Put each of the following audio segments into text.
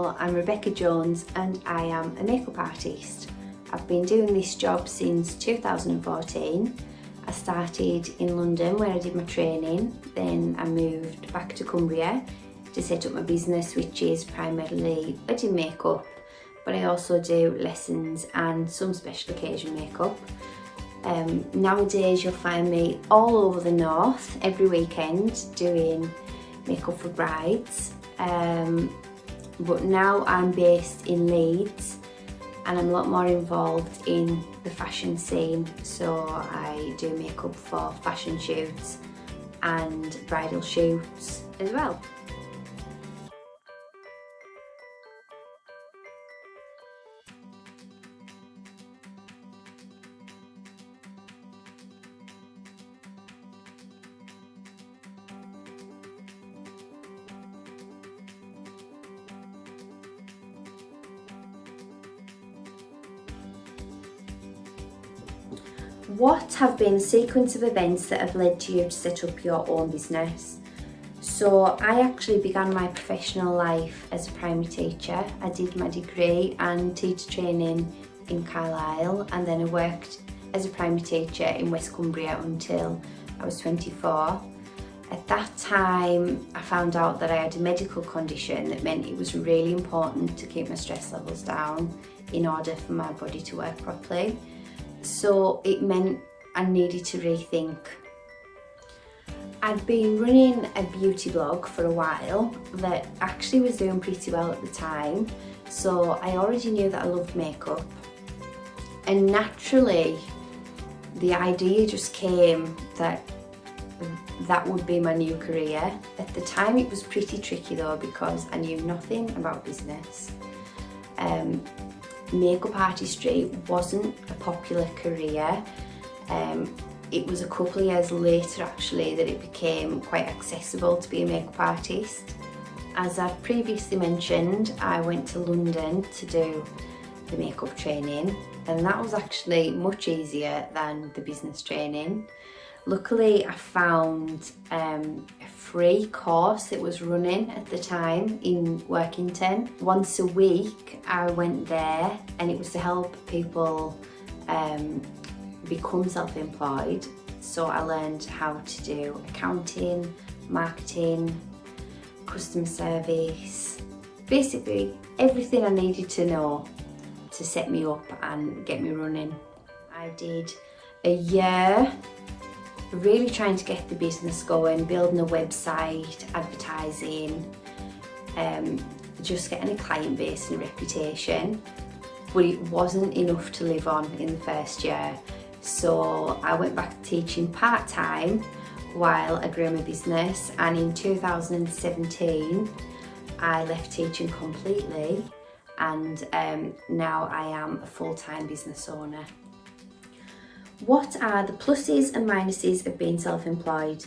So I'm Rebecca Jones and I am a makeup artist. I've been doing this job since 2014. I started in London where I did my training, then I moved back to Cumbria to set up my business, which is primarily wedding makeup, but I also do lessons and some special occasion makeup. Nowadays you'll find me all over the north every weekend doing makeup for brides, but now I'm based in Leeds and I'm a lot more involved in the fashion scene, so I do makeup for fashion shoots and bridal shoots as well. What have been a sequence of events that have led to you to set up your own business? So I actually began my professional life as a primary teacher. I did my degree and teacher training in Carlisle, and then I worked as a primary teacher in West Cumbria until I was 24. At that time I found out that I had a medical condition that meant it was really important to keep my stress levels down in order for my body to work properly. So it meant I needed to rethink. I'd been running a beauty blog for a while that actually was doing pretty well at the time, so I already knew that I loved makeup, and naturally the idea just came that that would be my new career. At the time it was pretty tricky though, because I knew nothing about business. Makeup artistry wasn't a popular career. It was a couple of years later actually that it became quite accessible to be a makeup artist. As I've previously mentioned, I went to London to do the makeup training, and that was actually much easier than the business training. Luckily I found a free course that was running at the time in Workington. Once a week I went there, and it was to help people become self-employed. So I learned how to do accounting, marketing, customer service, basically everything I needed to know to set me up and get me running. I did a year really trying to get the business going, building a website, advertising, just getting a client base and a reputation, but it wasn't enough to live on in the first year. So I went back to teaching part-time while I grew my business, and in 2017 I left teaching completely, and now I am a full-time business owner. What are the pluses and minuses of being self-employed?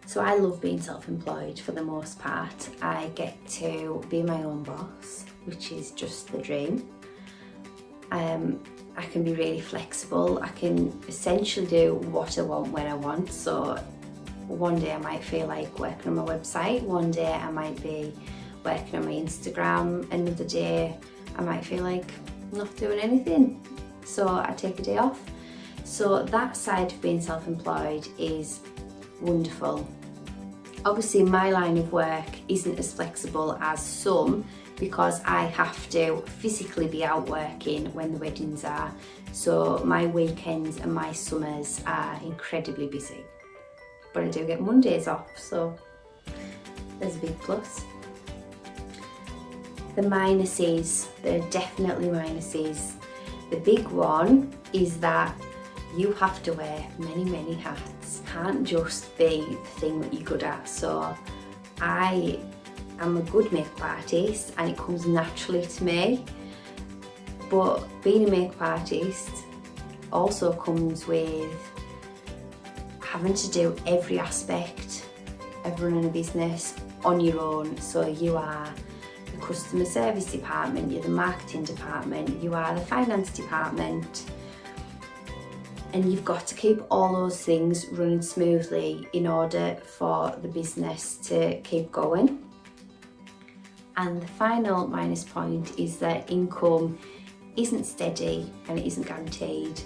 So I love being self-employed for the most part. I get to be my own boss, which is just the dream. I can be really flexible. I can essentially do what I want when I want. So one day I might feel like working on my website, one day I might be working on my Instagram, another day I might feel like not doing anything, so I take a day off. So that side of being self-employed is wonderful. Obviously my line of work isn't as flexible as some, because I have to physically be out working when the weddings are. So my weekends and my summers are incredibly busy. But I do get Mondays off, so there's a big plus. The minuses, there are definitely minuses. The big one is that you have to wear many hats. Can't just be the thing that you're good at. So I am a good makeup artist and it comes naturally to me, but being a makeup artist also comes with having to do every aspect of running a business on your own. So you are the customer service department, you're the marketing department, you are the finance department, and you've got to keep all those things running smoothly in order for the business to keep going. And the final minus point is that income isn't steady and it isn't guaranteed.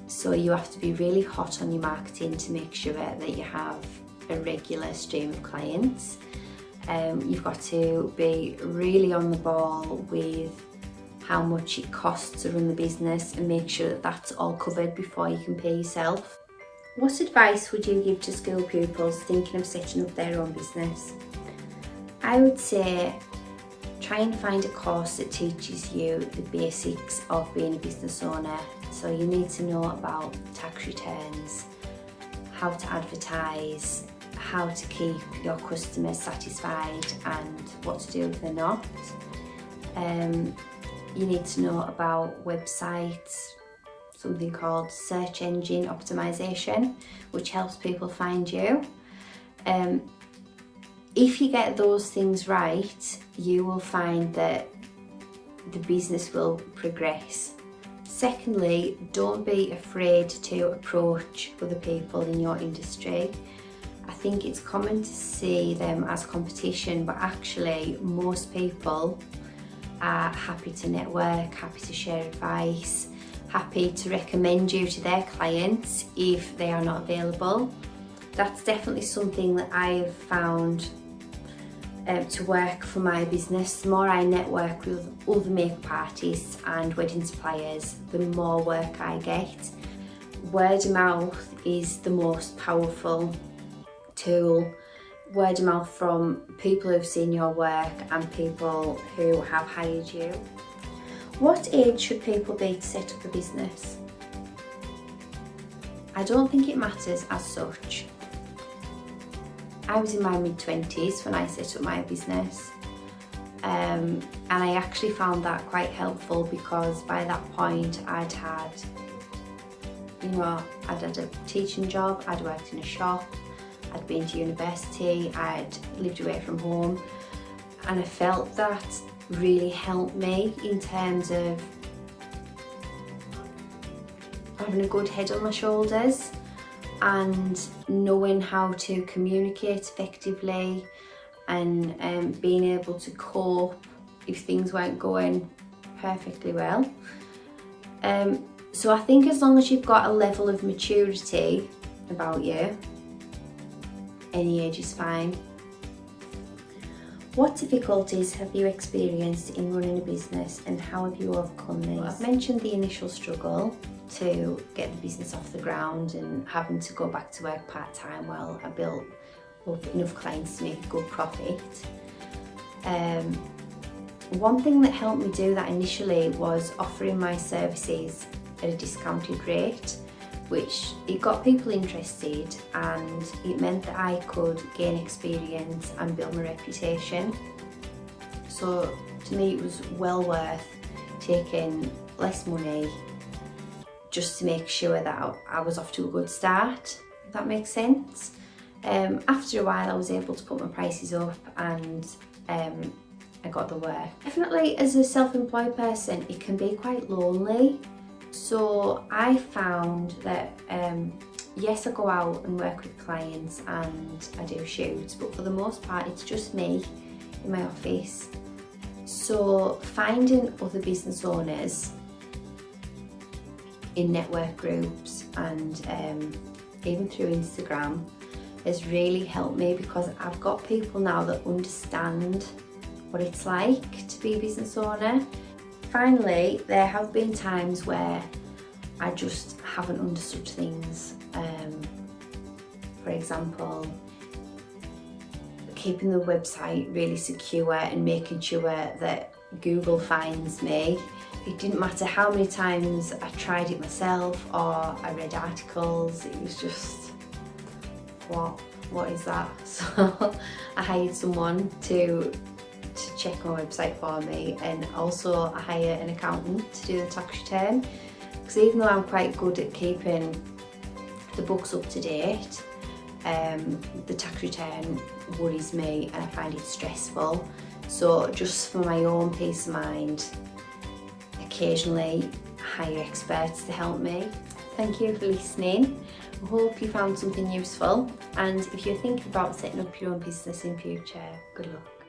So you have to be really hot on your marketing to make sure that you have a regular stream of clients. You've got to be really on the ball with how much it costs to run the business and make sure that that's all covered before you can pay yourself. What advice would you give to school pupils thinking of setting up their own business? I would say try and find a course that teaches you the basics of being a business owner. So you need to know about tax returns, how to advertise, how to keep your customers satisfied and what to do if they're not. You need to know about websites, something called search engine optimization, which helps people find you. If you get those things right, you will find that the business will progress. Secondly, don't be afraid to approach other people in your industry. I think it's common to see them as competition, but actually most people are happy to network, happy to share advice, happy to recommend you to their clients if they are not available. That's definitely something that I have found to work for my business. The more I network with other makeup artists and wedding suppliers, the more work I get. Word of mouth is the most powerful tool. Word of mouth from people who've seen your work and people who have hired you. What age should people be to set up a business? I don't think it matters as such. I was in my mid-20s when I set up my business, and I actually found that quite helpful because by that point I'd had a teaching job, I'd worked in a shop, I'd been to university, I'd lived away from home, and I felt that really helped me in terms of having a good head on my shoulders and knowing how to communicate effectively and being able to cope if things weren't going perfectly well. So I think as long as you've got a level of maturity about you, any age is fine. What difficulties have you experienced in running a business and how have you overcome these? Well, I've mentioned the initial struggle to get the business off the ground and having to go back to work part-time while I built up enough clients to make a good profit. One thing that helped me do that initially was offering my services at a discounted rate, which it got people interested and it meant that I could gain experience and build my reputation. So to me it was well worth taking less money just to make sure that I was off to a good start, if that makes sense. After a while I was able to put my prices up and I got the work. Definitely as a self-employed person it can be quite lonely. So I found that yes, I go out and work with clients and I do shoots, but for the most part it's just me in my office. So finding other business owners in network groups and even through Instagram has really helped me because I've got people now that understand what it's like to be a business owner. Finally, there have been times where I just haven't understood things. For example, keeping the website really secure and making sure that Google finds me. It didn't matter how many times I tried it myself or I read articles, it was just, what is that? So I hired someone to check my website for me, and also I hire an accountant to do the tax return, because even though I'm quite good at keeping the books up to date, the tax return worries me and I find it stressful. So just for my own peace of mind, occasionally hire experts to help me. Thank you for listening. I hope you found something useful, and if you're thinking about setting up your own business in future, good luck.